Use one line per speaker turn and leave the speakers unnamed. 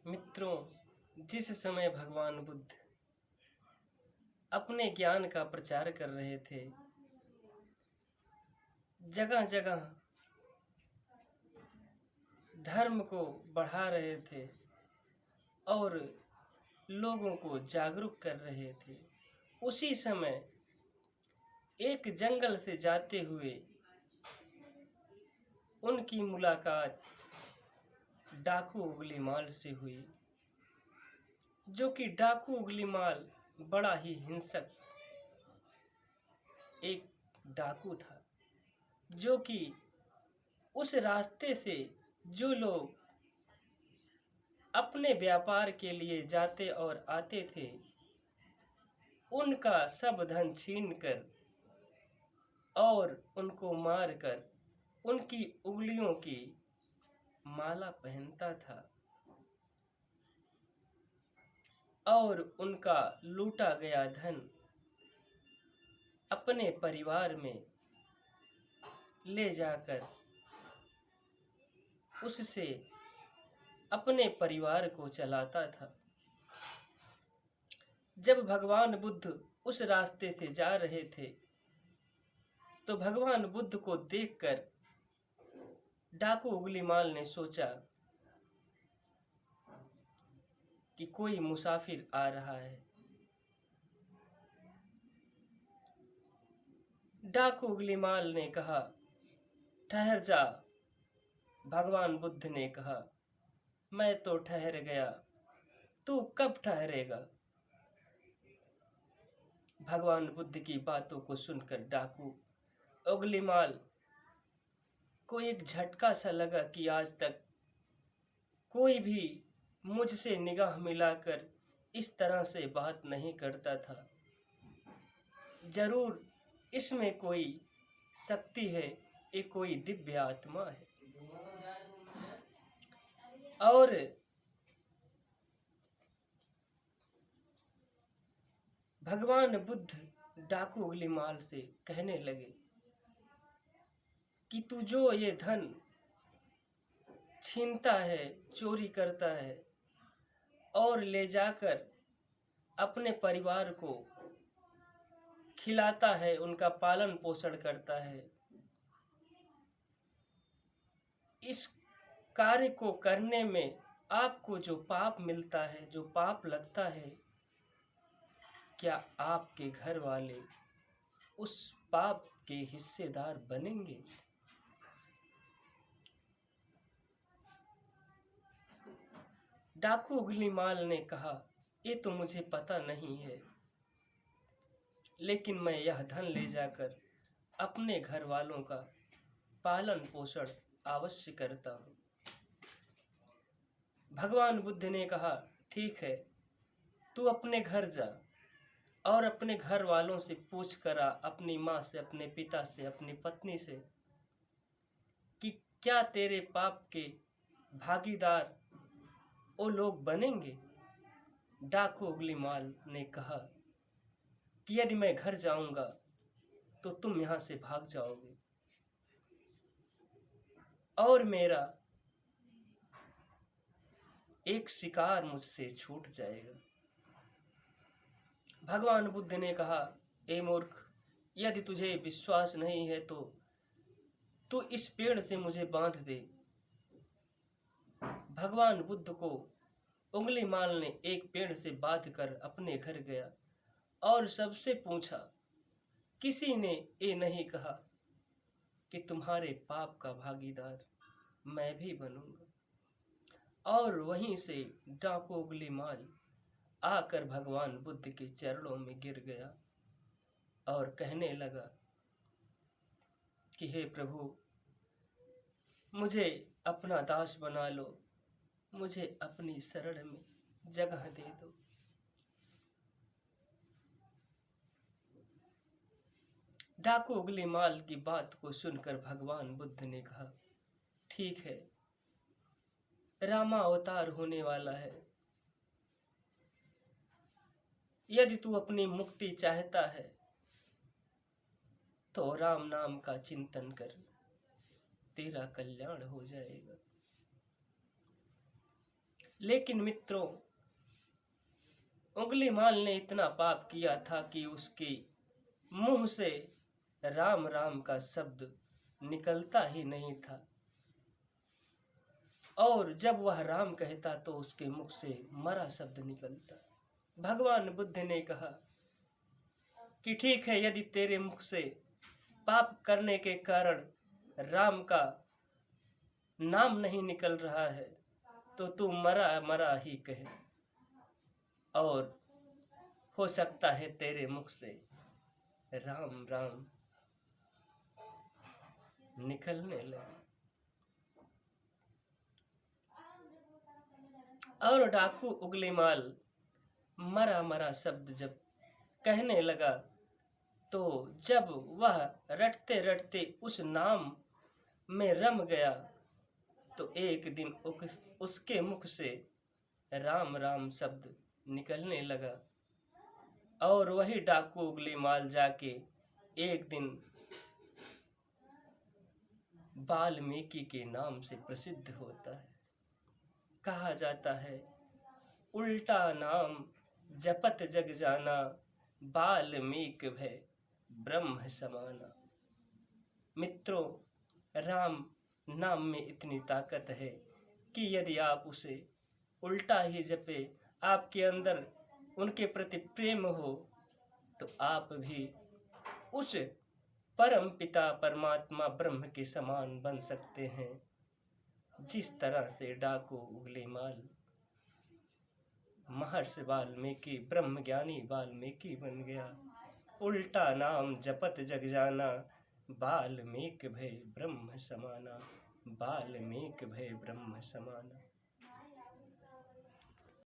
मित्रों, जिस समय भगवान बुद्ध अपने ज्ञान का प्रचार कर रहे थे, जगह जगह धर्म को बढ़ा रहे थे और लोगों को जागरूक कर रहे थे, उसी समय एक जंगल से जाते हुए उनकी मुलाकात डाकू उंगलीमाल से हुई। जो कि डाकू उंगलीमाल बड़ा ही हिंसक एक डाकू था, जो कि उस रास्ते से जो लोग अपने व्यापार के लिए जाते और आते थे, उनका सब धन छीनकर और उनको मारकर उनकी उंगलियों की माला पहनता था और उनका लूटा गया धन अपने परिवार में ले जाकर उससे अपने परिवार को चलाता था। जब भगवान बुद्ध उस रास्ते से जा रहे थे, तो भगवान बुद्ध को देखकर डाकू उंगलीमाल ने सोचा कि कोई मुसाफिर आ रहा है। डाकू उंगलीमाल ने कहा, ठहर जा। भगवान बुद्ध ने कहा, मैं तो ठहर गया, तू कब ठहरेगा? भगवान बुद्ध की बातों को सुनकर डाकू उंगलीमाल को एक झटका सा लगा कि आज तक कोई भी मुझसे निगाह मिलाकर इस तरह से बात नहीं करता था। जरूर इसमें कोई शक्ति है, ये कोई दिव्य आत्मा है। और भगवान बुद्ध डाकू उंगलीमाल से कहने लगे कि तू जो ये धन छीनता है, चोरी करता है और ले जाकर अपने परिवार को खिलाता है, उनका पालन पोषण करता है, इस कार्य को करने में आपको जो पाप मिलता है, जो पाप लगता है, क्या आपके घर वाले उस पाप के हिस्सेदार बनेंगे? डाकू उंगलीमाल ने कहा, ये तो मुझे पता नहीं है, लेकिन मैं यह धन ले जाकर अपने घर वालों का पालन पोषण अवश्य करता हूँ। भगवान बुद्ध ने कहा, ठीक है, तू अपने घर जा और अपने घर वालों से पूछ कर आ, अपनी माँ से, अपने पिता से, अपनी पत्नी से, कि क्या तेरे पाप के भागीदार वो लोग बनेंगे? डाकू उंगलीमाल ने कहा कि यदि मैं घर जाऊंगा तो तुम यहाँ से भाग जाओगे और मेरा एक शिकार मुझसे छूट जाएगा। भगवान बुद्ध ने कहा, ए मूर्ख, यदि तुझे विश्वास नहीं है तो तू इस पेड़ से मुझे बांध दे। भगवान बुद्ध को उंगलीमाल ने एक पेड़ से बांधकर अपने घर गया और सबसे पूछा। किसी ने ये नहीं कहा कि तुम्हारे पाप का भागीदार मैं भी बनूंगा। और वहीं से डाकू उंगलीमाल आकर भगवान बुद्ध के चरणों में गिर गया और कहने लगा कि हे प्रभु, मुझे अपना दास बना लो, मुझे अपनी शरण में जगह दे दो। डाकू उंगलीमाल की बात को सुनकर भगवान बुद्ध ने कहा, ठीक है, रामा अवतार होने वाला है, यदि तू अपनी मुक्ति चाहता है तो राम नाम का चिंतन कर, तेरा कल्याण हो जाएगा। लेकिन मित्रों, उंगलीमाल ने इतना पाप किया था कि उसके मुंह से राम राम का शब्द निकलता ही नहीं था, और जब वह राम कहता तो उसके मुख से मरा शब्द निकलता। भगवान बुद्ध ने कहा कि ठीक है, यदि तेरे मुख से पाप करने के कारण राम का नाम नहीं निकल रहा है तो तू मरा मरा ही कहे, और हो सकता है तेरे मुख से राम राम निकलने लगे। और डाकू उंगलीमाल मरा मरा शब्द जब कहने लगा, तो जब वह रटते रटते उस नाम में रम गया तो एक दिन उसके मुख से राम राम शब्द निकलने लगा। और वही डाकू उंगलीमाल जाके एक दिन वाल्मीकि के नाम से प्रसिद्ध होता है। कहा जाता है, उल्टा नाम जपत जग जाना, वाल्मीकि भय ब्रह्म समाना। मित्रों, राम नाम में इतनी ताकत है कि यदि आप उसे उल्टा ही जपे, आपके अंदर उनके प्रति प्रेम हो, तो आप भी उस परम पिता परमात्मा ब्रह्म के समान बन सकते हैं, जिस तरह से डाकू उंगलीमाल महर्षि वाल्मीकि ब्रह्म ज्ञानी वाल्मीकि बन गया। उल्टा नाम जपत जग जाना, वाल्मीकि भय ब्रह्म समाना, वाल्मीकि भय ब्रह्म समाना।